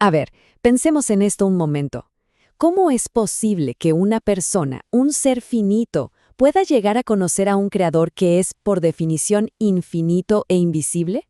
A ver, pensemos en esto un momento. ¿Cómo es posible que una persona, un ser finito, pueda llegar a conocer a un creador que es, por definición, infinito e invisible?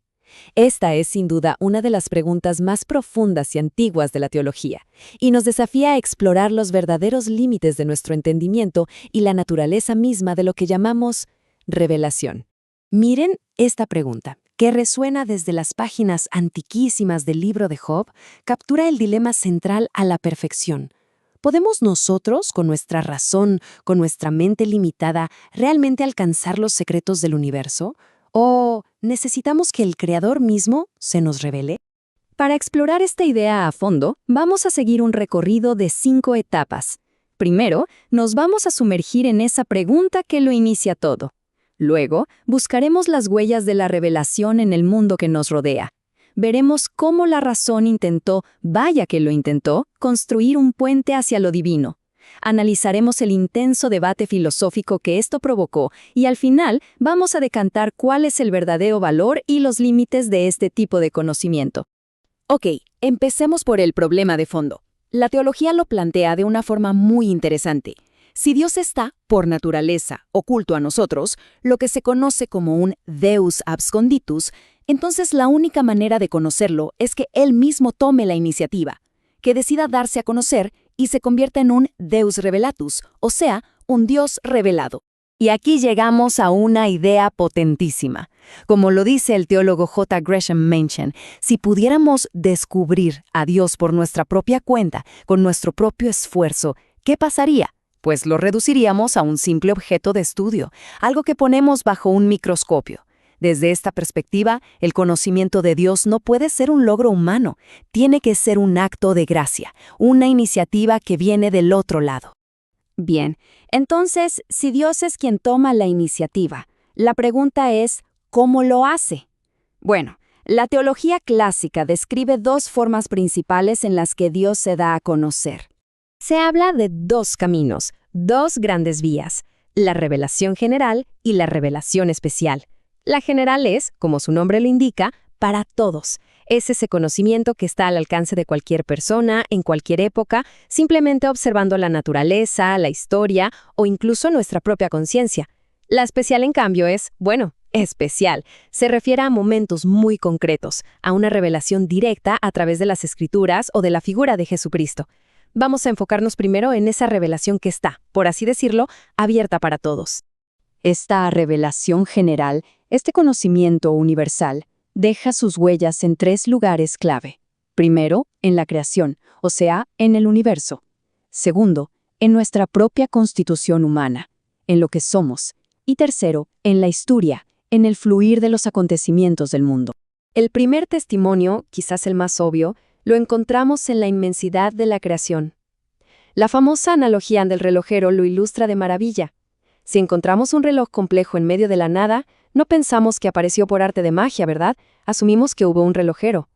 Esta es, sin duda, una de las preguntas más profundas y antiguas de la teología, y nos desafía a explorar los verdaderos límites de nuestro entendimiento y la naturaleza misma de lo que llamamos revelación. Miren esta pregunta, que resuena desde las páginas antiquísimas del libro de Job, captura el dilema central a la perfección. ¿Podemos nosotros, con nuestra razón, con nuestra mente limitada, realmente alcanzar los secretos del universo? ¿O necesitamos que el Creador mismo se nos revele? Para explorar esta idea a fondo, vamos a seguir un recorrido de 5 etapas. Primero, nos vamos a sumergir en esa pregunta que lo inicia todo. Luego, buscaremos las huellas de la revelación en el mundo que nos rodea. Veremos cómo la razón intentó, vaya que lo intentó, construir un puente hacia lo divino. Analizaremos el intenso debate filosófico que esto provocó y al final vamos a decantar cuál es el verdadero valor y los límites de este tipo de conocimiento. Ok, empecemos por el problema de fondo. La teología lo plantea de una forma muy interesante. Si Dios está, por naturaleza, oculto a nosotros, lo que se conoce como un Deus absconditus, entonces la única manera de conocerlo es que Él mismo tome la iniciativa, que decida darse a conocer y se convierta en un Deus revelatus, o sea, un Dios revelado. Y aquí llegamos a una idea potentísima. Como lo dice el teólogo J. Gresham Machen, si pudiéramos descubrir a Dios por nuestra propia cuenta, con nuestro propio esfuerzo, ¿qué pasaría? Pues lo reduciríamos a un simple objeto de estudio, algo que ponemos bajo un microscopio. Desde esta perspectiva, el conocimiento de Dios no puede ser un logro humano, tiene que ser un acto de gracia, una iniciativa que viene del otro lado. Bien, entonces, si Dios es quien toma la iniciativa, la pregunta es, ¿cómo lo hace? Bueno, la teología clásica describe 2 formas principales en las que Dios se da a conocer. Se habla de 2 caminos, 2 grandes vías, la revelación general y la revelación especial. La general es, como su nombre lo indica, para todos. Es ese conocimiento que está al alcance de cualquier persona, en cualquier época, simplemente observando la naturaleza, la historia o incluso nuestra propia conciencia. La especial, en cambio, es, bueno, especial. Se refiere a momentos muy concretos, a una revelación directa a través de las Escrituras o de la figura de Jesucristo. Vamos a enfocarnos primero en esa revelación que está, por así decirlo, abierta para todos. Esta revelación general, este conocimiento universal, deja sus huellas en 3 lugares clave. Primero, en la creación, o sea, en el universo. Segundo, en nuestra propia constitución humana, en lo que somos. Y tercero, en la historia, en el fluir de los acontecimientos del mundo. El primer testimonio, quizás el más obvio, lo encontramos en la inmensidad de la creación. La famosa analogía del relojero lo ilustra de maravilla. Si encontramos un reloj complejo en medio de la nada, no pensamos que apareció por arte de magia, ¿verdad? Asumimos que hubo un relojero.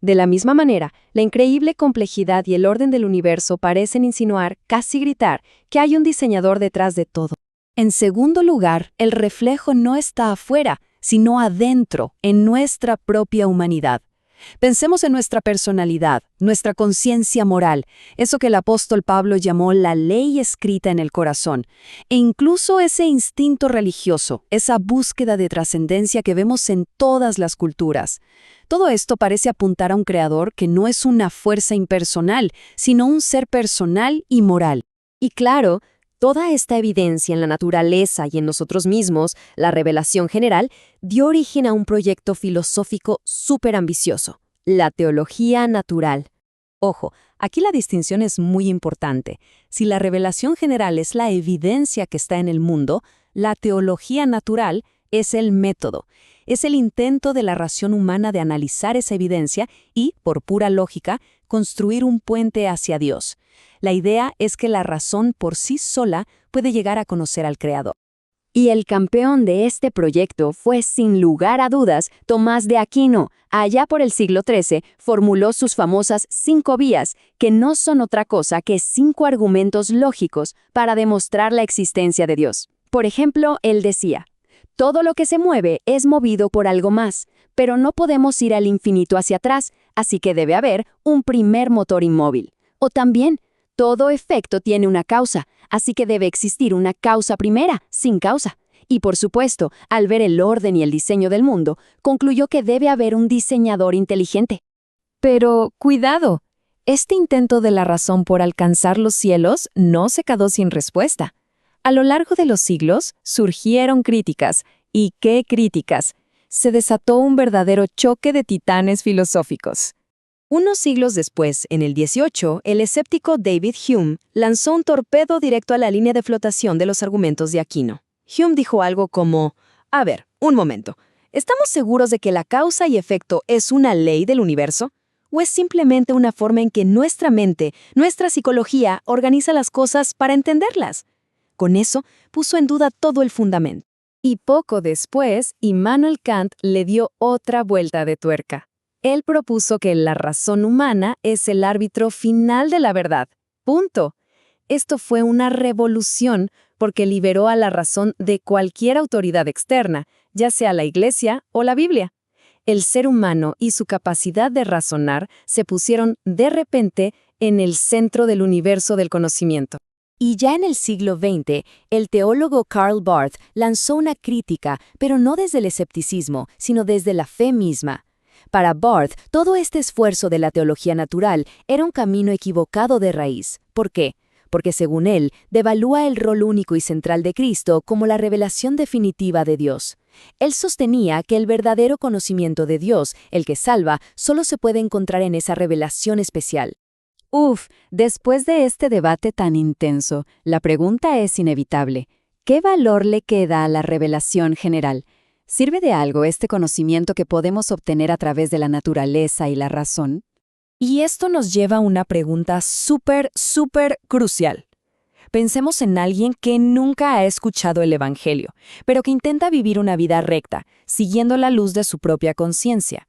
De la misma manera, la increíble complejidad y el orden del universo parecen insinuar, casi gritar, que hay un diseñador detrás de todo. En segundo lugar, el reflejo no está afuera, sino adentro, en nuestra propia humanidad. Pensemos en nuestra personalidad, nuestra conciencia moral, eso que el apóstol Pablo llamó la ley escrita en el corazón, e incluso ese instinto religioso, esa búsqueda de trascendencia que vemos en todas las culturas. Todo esto parece apuntar a un creador que no es una fuerza impersonal, sino un ser personal y moral. Y claro, toda esta evidencia en la naturaleza y en nosotros mismos, la revelación general, dio origen a un proyecto filosófico súper ambicioso, la teología natural. Ojo, aquí la distinción es muy importante. Si la revelación general es la evidencia que está en el mundo, la teología natural es el método. Es el intento de la razón humana de analizar esa evidencia y, por pura lógica, construir un puente hacia Dios. La idea es que la razón por sí sola puede llegar a conocer al Creador. Y el campeón de este proyecto fue, sin lugar a dudas, Tomás de Aquino. Allá por el siglo XIII, formuló sus famosas 5 vías, que no son otra cosa que 5 argumentos lógicos para demostrar la existencia de Dios. Por ejemplo, él decía: todo lo que se mueve es movido por algo más, Pero no podemos ir al infinito hacia atrás, así que debe haber un primer motor inmóvil. O también, todo efecto tiene una causa, así que debe existir una causa primera, sin causa. Y por supuesto, al ver el orden y el diseño del mundo, concluyó que debe haber un diseñador inteligente. Pero, cuidado, este intento de la razón por alcanzar los cielos no se quedó sin respuesta. A lo largo de los siglos surgieron críticas, y qué críticas. Se desató un verdadero choque de titanes filosóficos. Unos siglos después, en el 18, el escéptico David Hume lanzó un torpedo directo a la línea de flotación de los argumentos de Aquino. Hume dijo algo como, a ver, un momento, ¿estamos seguros de que la causa y efecto es una ley del universo? ¿O es simplemente una forma en que nuestra mente, nuestra psicología, organiza las cosas para entenderlas? Con eso, puso en duda todo el fundamento. Y poco después, Immanuel Kant le dio otra vuelta de tuerca. Él propuso que la razón humana es el árbitro final de la verdad. Punto. Esto fue una revolución porque liberó a la razón de cualquier autoridad externa, ya sea la Iglesia o la Biblia. El ser humano y su capacidad de razonar se pusieron de repente en el centro del universo del conocimiento. Y ya en el siglo XX, el teólogo Karl Barth lanzó una crítica, pero no desde el escepticismo, sino desde la fe misma. Para Barth, todo este esfuerzo de la teología natural era un camino equivocado de raíz. ¿Por qué? Porque según él, devalúa el rol único y central de Cristo como la revelación definitiva de Dios. Él sostenía que el verdadero conocimiento de Dios, el que salva, solo se puede encontrar en esa revelación especial. Después de este debate tan intenso, la pregunta es inevitable. ¿Qué valor le queda a la revelación general? ¿Sirve de algo este conocimiento que podemos obtener a través de la naturaleza y la razón? Y esto nos lleva a una pregunta súper crucial. Pensemos en alguien que nunca ha escuchado el Evangelio, pero que intenta vivir una vida recta, siguiendo la luz de su propia conciencia.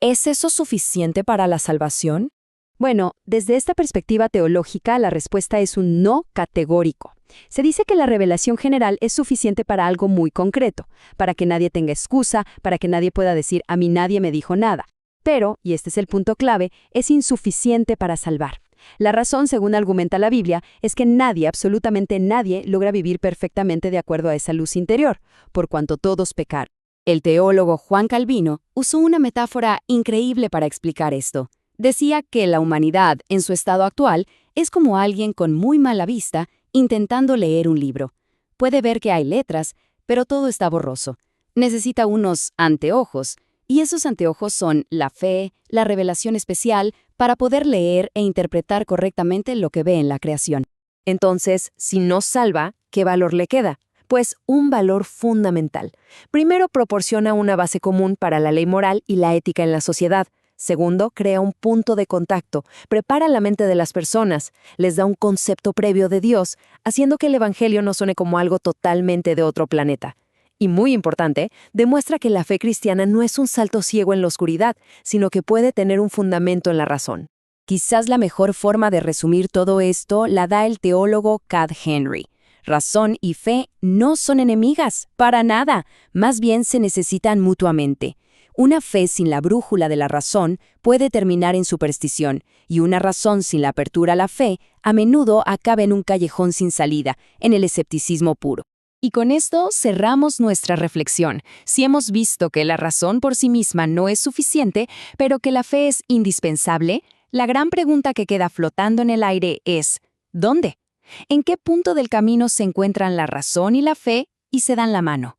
¿Es eso suficiente para la salvación? Bueno, desde esta perspectiva teológica, la respuesta es un no categórico. Se dice que la revelación general es suficiente para algo muy concreto, para que nadie tenga excusa, para que nadie pueda decir a mí nadie me dijo nada. Pero, y este es el punto clave, es insuficiente para salvar. La razón, según argumenta la Biblia, es que nadie, absolutamente nadie, logra vivir perfectamente de acuerdo a esa luz interior, por cuanto todos pecaron. El teólogo Juan Calvino usó una metáfora increíble para explicar esto. Decía que la humanidad, en su estado actual, es como alguien con muy mala vista intentando leer un libro. Puede ver que hay letras, pero todo está borroso. Necesita unos anteojos, y esos anteojos son la fe, la revelación especial, para poder leer e interpretar correctamente lo que ve en la creación. Entonces, si no salva, ¿qué valor le queda? Pues un valor fundamental. Primero, proporciona una base común para la ley moral y la ética en la sociedad. Segundo, crea un punto de contacto, prepara la mente de las personas, les da un concepto previo de Dios, haciendo que el Evangelio no suene como algo totalmente de otro planeta. Y muy importante, demuestra que la fe cristiana no es un salto ciego en la oscuridad, sino que puede tener un fundamento en la razón. Quizás la mejor forma de resumir todo esto la da el teólogo Cat Henry. Razón y fe no son enemigas, para nada, más bien se necesitan mutuamente. Una fe sin la brújula de la razón puede terminar en superstición, y una razón sin la apertura a la fe a menudo acaba en un callejón sin salida, en el escepticismo puro. Y con esto cerramos nuestra reflexión. Si hemos visto que la razón por sí misma no es suficiente, pero que la fe es indispensable, la gran pregunta que queda flotando en el aire es ¿dónde? ¿En qué punto del camino se encuentran la razón y la fe y se dan la mano?